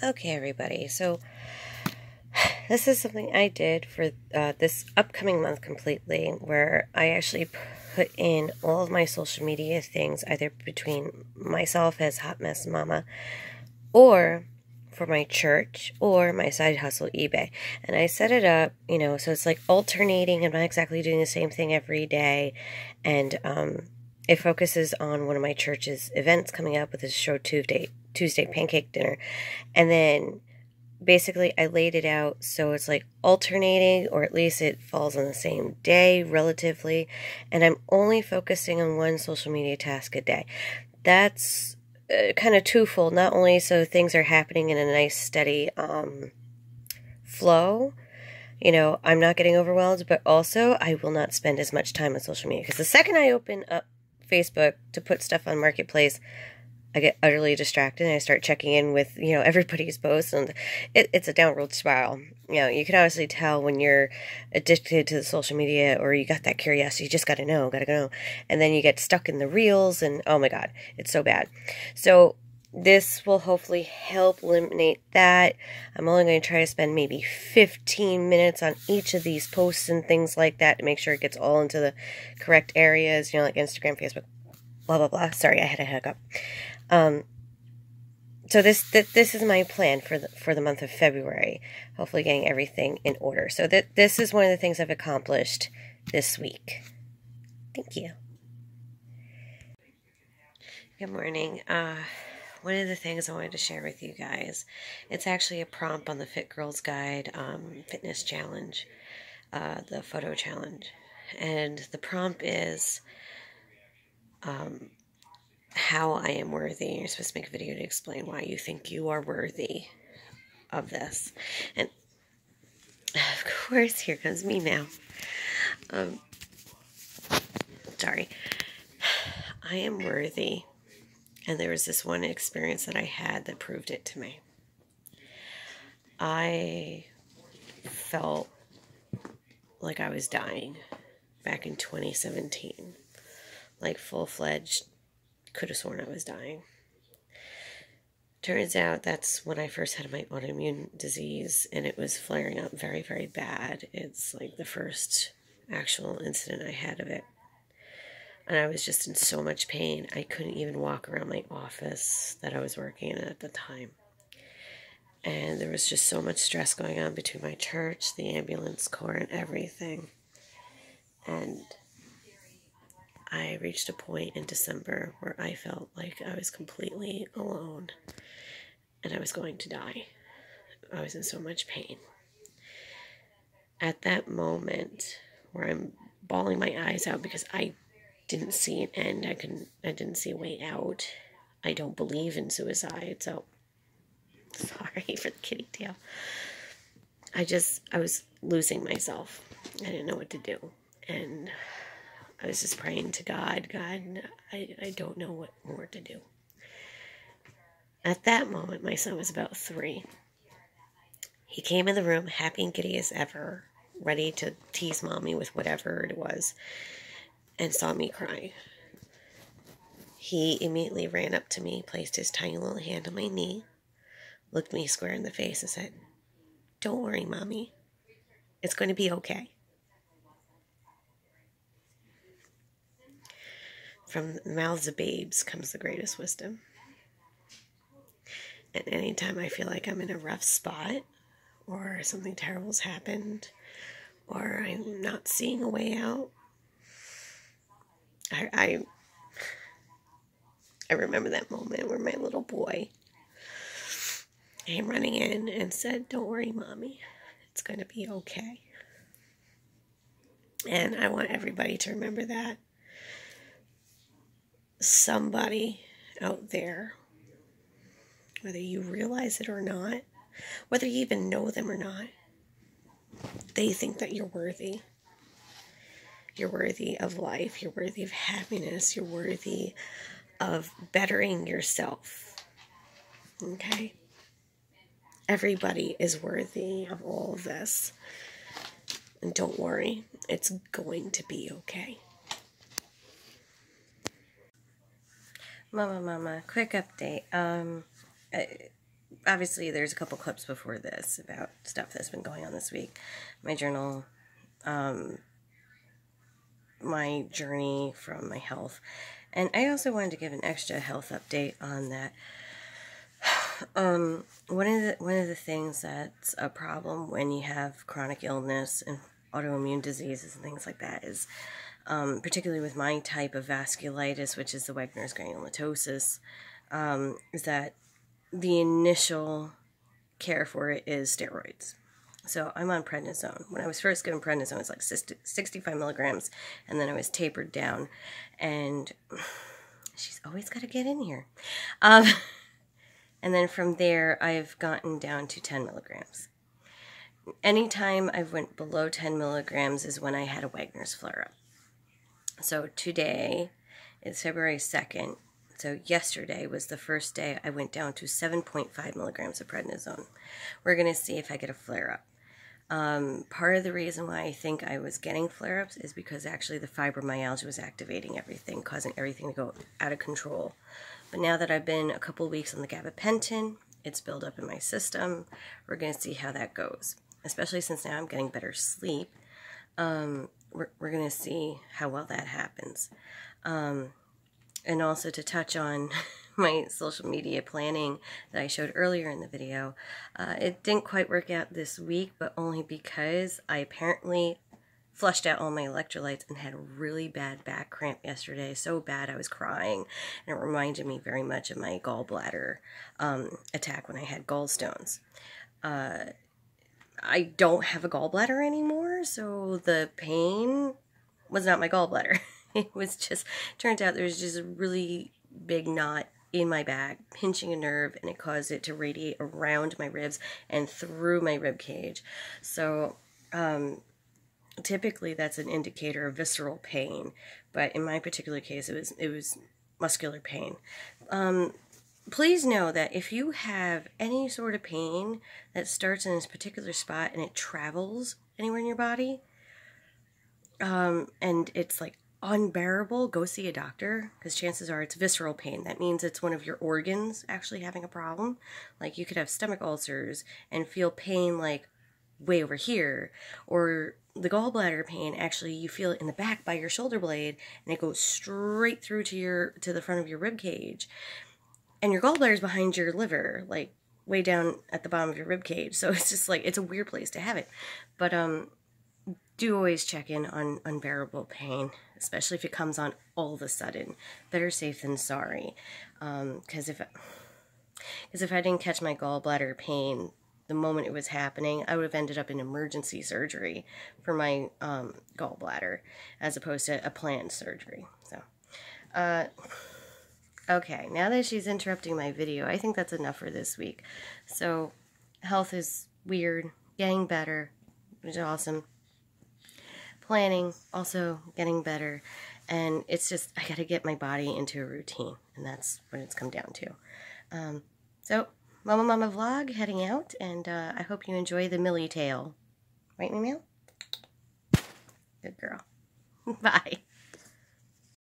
Okay, everybody, so this is something I did for this upcoming month completely, where I actually put in all of my social media things, either between myself as Hot Mess Mama, or for my church, or my side hustle, eBay. And I set it up, so it's like alternating. I'm not exactly doing the same thing every day. And it focuses on one of my church's events coming up with a show Tuesday pancake dinner. And then basically I laid it out so it's like alternating, or at least it falls on the same day relatively, and I'm only focusing on one social media task a day. That's kind of twofold, not only so things are happening in a nice steady flow, I'm not getting overwhelmed, but also I will not spend as much time on social media, because the second I open up Facebook to put stuff on Marketplace, I get utterly distracted and I start checking in with, everybody's posts, and it's a downward spiral. You can honestly tell when you're addicted to the social media, or you got that curiosity, you just gotta go. And then you get stuck in the reels, and oh my God, it's so bad. So this will hopefully help eliminate that. I'm only going to try to spend maybe 15 minutes on each of these posts and things like that to make sure it gets all into the correct areas, like Instagram, Facebook, blah, blah, blah. Sorry, I had a hiccup. So this is my plan for the month of February. Hopefully getting everything in order. So this is one of the things I've accomplished this week. Thank you. Good morning. One of the things I wanted to share with you guys, it's actually a prompt on the Fit Girls Guide fitness challenge, the photo challenge. And the prompt is how I am worthy. You're supposed to make a video to explain why you think you are worthy of this. And of course, here comes me now. Sorry. I am worthy. And there was this one experience that I had that proved it to me. I felt like I was dying back in 2017. Like full-fledged, could have sworn I was dying. Turns out that's when I first had my autoimmune disease, and it was flaring up very, very bad. It's like the first actual incident I had of it. And I was just in so much pain, I couldn't even walk around my office that I was working in at the time. And there was just so much stress going on between my church, the ambulance corps, and everything. And I reached a point in December where I felt like I was completely alone and I was going to die. I was in so much pain. At that moment where I'm bawling my eyes out because I didn't see an end, I didn't see a way out. I don't believe in suicide, so sorry for the kitty tail. I was losing myself. I didn't know what to do. And I was just praying to God, I don't know what more to do. At that moment, my son was about 3. He came in the room, happy and giddy as ever, ready to tease mommy with whatever it was, and saw me cry. He immediately ran up to me, placed his tiny little hand on my knee, looked me square in the face and said, "Don't worry, mommy. It's going to be okay." From the mouths of babes comes the greatest wisdom. And anytime I feel like I'm in a rough spot, or something terrible's happened, or I'm not seeing a way out, I remember that moment where my little boy came running in and said, "Don't worry, mommy. It's going to be okay." And I want everybody to remember that. Somebody out there, whether you realize it or not, whether you even know them or not, they think that you're worthy. You're worthy of life. You're worthy of happiness. You're worthy of bettering yourself. Okay? Everybody is worthy of all of this. And don't worry, it's going to be okay. Mama, quick update. obviously there's a couple clips before this about stuff that's been going on this week. My journal, my journey from my health. And I also wanted to give an extra health update on that. One of the things that's a problem when you have chronic illness and autoimmune diseases and things like that is, particularly with my type of vasculitis, which is the Wegener's granulomatosis, is that the initial care for it is steroids. So I'm on prednisone. When I was first given prednisone, it was like 65 milligrams, and then I was tapered down. And she's always got to get in here. And then from there, I've gotten down to 10 milligrams. Anytime I went below 10 milligrams is when I had a Wegener's flare-up. So today is February 2nd. So yesterday was the first day I went down to 7.5 milligrams of prednisone. We're going to see if I get a flare-up. Part of the reason why I think I was getting flare-ups is because actually the fibromyalgia was activating everything, causing everything to go out of control. But now that I've been a couple weeks on the gabapentin, it's built up in my system. We're going to see how that goes. Especially since now I'm getting better sleep. We're going to see how well that happens. And also to touch on my social media planning that I showed earlier in the video. It didn't quite work out this week, but only because I apparently flushed out all my electrolytes and had a really bad back cramp yesterday. So bad I was crying. And it reminded me very much of my gallbladder attack when I had gallstones. I don't have a gallbladder anymore, so the pain was not my gallbladder. It was just, turned out there was just a really big knot in my back, pinching a nerve, and it caused it to radiate around my ribs and through my rib cage. So, typically that's an indicator of visceral pain, but in my particular case, it was muscular pain. Please know that if you have any sort of pain that starts in this particular spot and it travels anywhere in your body, and it's like unbearable, go see a doctor, because chances are it's visceral pain. That means it's one of your organs actually having a problem. Like you could have stomach ulcers and feel pain like way over here, or the gallbladder pain, actually you feel it in the back by your shoulder blade and it goes straight through to the front of your rib cage. And your gallbladder is behind your liver, like way down at the bottom of your rib cage. So it's just like, it's a weird place to have it. But do always check in on unbearable pain, especially if it comes on all of a sudden. Better safe than sorry. Because if I didn't catch my gallbladder pain the moment it was happening, I would have ended up in emergency surgery for my gallbladder, as opposed to a planned surgery. So, okay, now that she's interrupting my video, I think that's enough for this week. So, health is weird, getting better, which is awesome. Planning, also getting better. And it's just, I gotta get my body into a routine. And that's what it's come down to. So, Mama Mama vlog heading out. And I hope you enjoy the Millie tale. Right, Millie Mau? Good girl. Bye.